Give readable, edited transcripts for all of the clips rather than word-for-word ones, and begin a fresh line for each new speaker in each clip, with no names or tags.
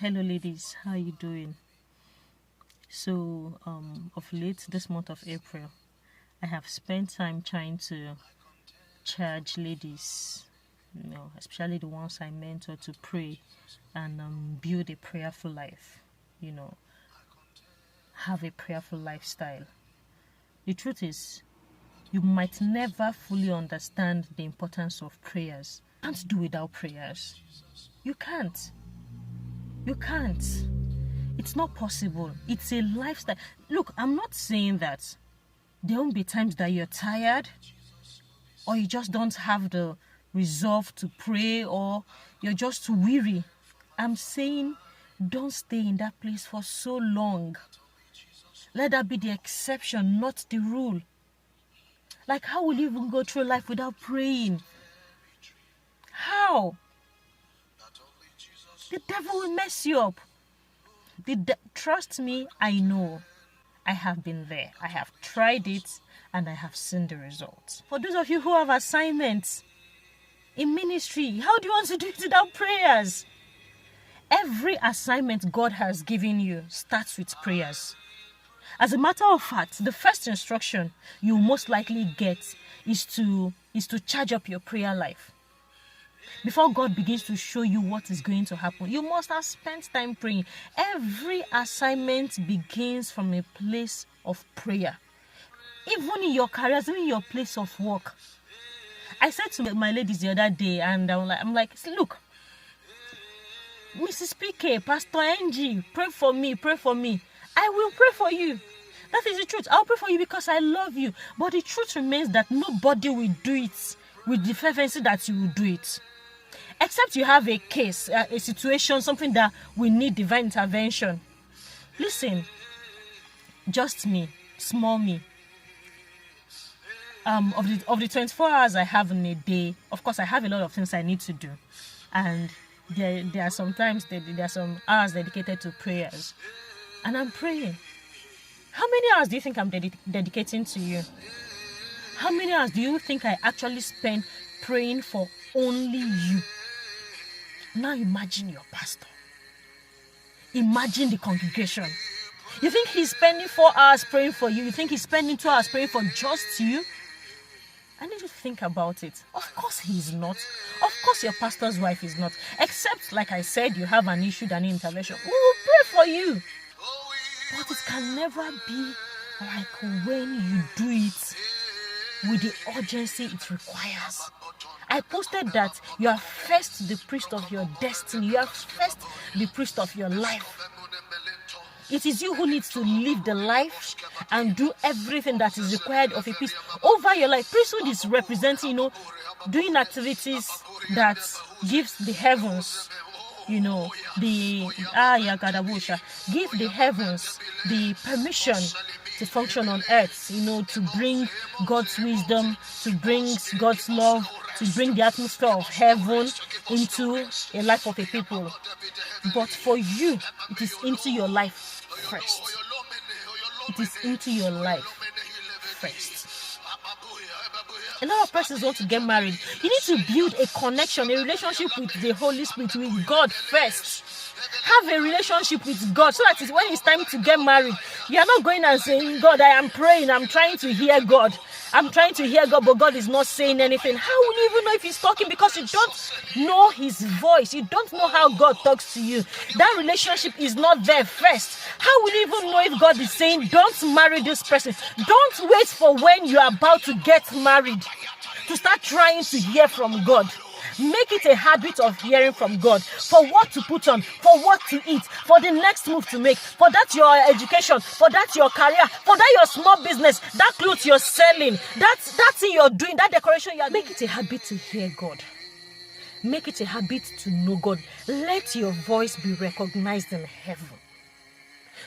Hello ladies, how are you doing? So of late this month of April, I have spent time trying to charge ladies, especially the ones I mentor, to pray and build a prayerful life, have a prayerful lifestyle. The truth is, you might never fully understand the importance of prayers. You can't do without prayers. You can't. It's not possible. It's a lifestyle. Look, I'm not saying that there won't be times that you're tired or you just don't have the resolve to pray or you're just weary. I'm saying don't stay in that place for so long. Let that be the exception, not the rule. Like, how will you even go through life without praying? How? The devil will mess you up. Trust me, I know. I have been there. I have tried it and I have seen the results. For those of you who have assignments in ministry, how do you want to do it without prayers? Every assignment God has given you starts with prayers. As a matter of fact, the first instruction you most likely get is to charge up your prayer life. Before God begins to show you what is going to happen, you must have spent time praying. Every assignment begins from a place of prayer. Even in your careers, even in your place of work. I said to my ladies the other day, and I'm like, look, Mrs. PK, Pastor NG, pray for me. I will pray for you. That is the truth. I'll pray for you because I love you. But the truth remains that nobody will do it with the fervency that you will do it. Except you have a case, a situation, something that we need divine intervention. Listen, just me, small me. Of the 24 hours I have in a day, of course I have a lot of things I need to do. And there are sometimes there are some hours dedicated to prayers. And I'm praying. How many hours do you think I'm dedicating to you? How many hours do you think I actually spend praying for only you? Now imagine your pastor. Imagine the congregation. You think he's spending 4 hours praying for you? You think he's spending 2 hours praying for just you? I need you to think about it. Of course he's not. Of course your pastor's wife is not. Except, like I said, you have an issue that needs intervention. We will pray for you. But it can never be like when you do it with the urgency it requires. I posted that you are first the priest of your destiny. You are first the priest of your life. It is you who needs to live the life and do everything that is required of a priest over your life. Priesthood is representing, doing activities that gives the heavens, give the heavens the permission to function on earth, to bring God's wisdom, to bring God's love, to bring the atmosphere of heaven into a life of a people. But for you, it is into your life first. It is into your life first. A lot of persons want to get married. You need to build a connection, a relationship with the Holy Spirit, with God first. Have a relationship with God so that when it's time to get married, you are not going and saying, God, I am praying, I'm trying to hear God. I'm trying to hear God, but God is not saying anything. How will you even know if he's talking? Because you don't know his voice. You don't know how God talks to you. That relationship is not there first. How will you even know if God is saying, don't marry this person? Don't wait for when you are about to get married to start trying to hear from God. Make it a habit of hearing from God, for what to put on, for what to eat, for the next move to make, for that your education, for that your career, for that your small business, that clothes you're selling, that thing you're doing, that decoration you're doing. Make it a habit to hear God. Make it a habit to know God. Let your voice be recognized in heaven.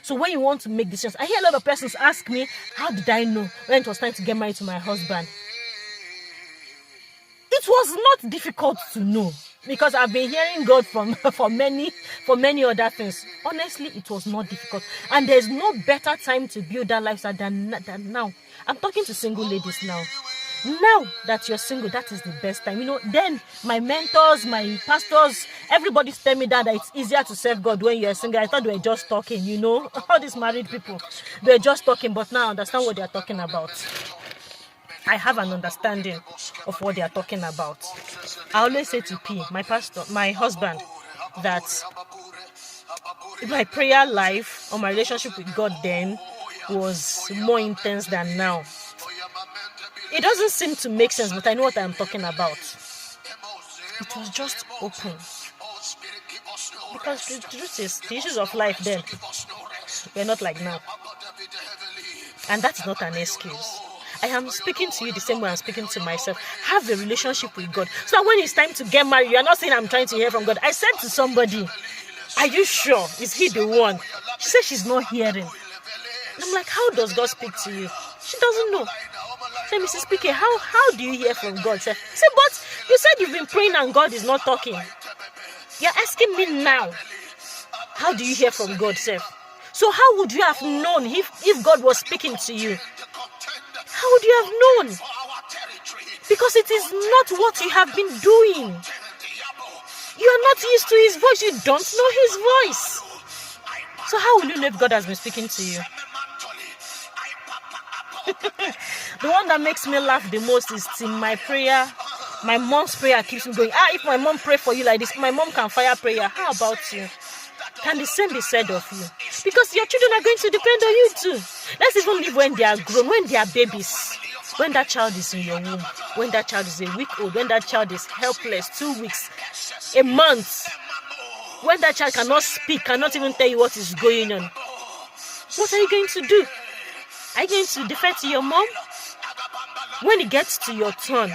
So when you want to make decisions, I hear a lot of persons ask me, how did I know when it was time to get married to my husband? It was not difficult to know because I've been hearing God for many other things. Honestly, it was not difficult. And there's no better time to build that lifestyle than now. I'm talking to single ladies now. Now that you're single, that is the best time. Then my mentors, my pastors, everybody tell me that it's easier to serve God when you're single. I thought they were just talking, all these married people, they're just talking, but now I understand what they're talking about. I have an understanding of what they are talking about. I always say to P, my pastor, my husband, that my prayer life or my relationship with God then was more intense than now. It doesn't seem to make sense, but I know what I'm talking about. It was just open. Because the truth is, the issues of life then were not like now. And that's not an excuse. I am speaking to you the same way I'm speaking to myself. Have a relationship with God. So when it's time to get married, you are not saying I'm trying to hear from God. I said to somebody, are you sure? Is he the one? She said she's not hearing. And I'm like, how does God speak to you? She doesn't know. Say, Mrs. Pike, how do you hear from God? Say, but you said you've been praying and God is not talking. You're asking me now, how do you hear from God, sir? So how would you have known if God was speaking to you? How would you have known? Because it is not what you have been doing. You are not used to his voice. You don't know his voice. So how will you know if God has been speaking to you? The one that makes me laugh the most is in my prayer. My mom's prayer keeps me going. If my mom pray for you like this, my mom can fire prayer. How about you? Can the same be said of you? Because your children are going to depend on you too. Let's even leave when they are grown, when they are babies. When that child is in your womb, when that child is a week old, when that child is helpless, 2 weeks, a month, when that child cannot speak, cannot even tell you what is going on. What are you going to do? Are you going to defer to your mom? When it gets to your turn,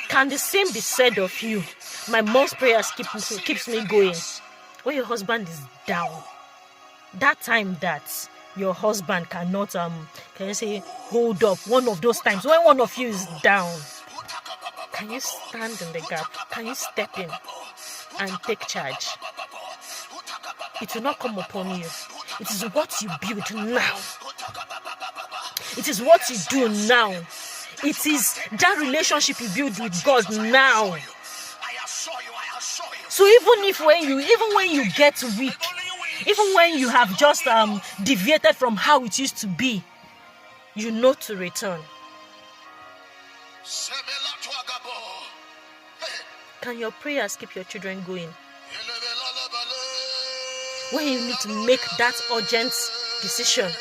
can the same be said of you? My mom's prayers keeps me going. When your husband is down, that time that your husband cannot, hold up, one of those times when one of you is down, can you stand in the gap? Can you step in and take charge? It will not come upon you. It is what you build now. It is what you do now. It is that relationship you build with God now. So even when you get weak, even when you have just deviated from how it used to be, you know to return. Can your prayers keep your children going? When you need to make that urgent decision,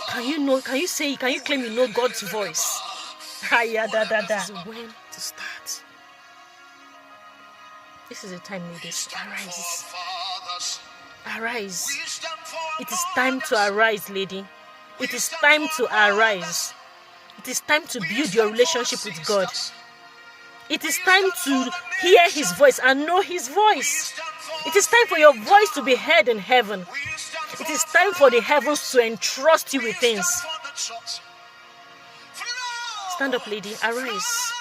can you claim you know God's voice? This is when to start. This is the time, ladies. Arise. It is time to arise, lady. It is time to arise. It is time to build your relationship with God. It is time to hear his voice and know his voice. It is time for your voice to be heard in heaven. It is time for the heavens to entrust you with things. Stand up, lady. Arise.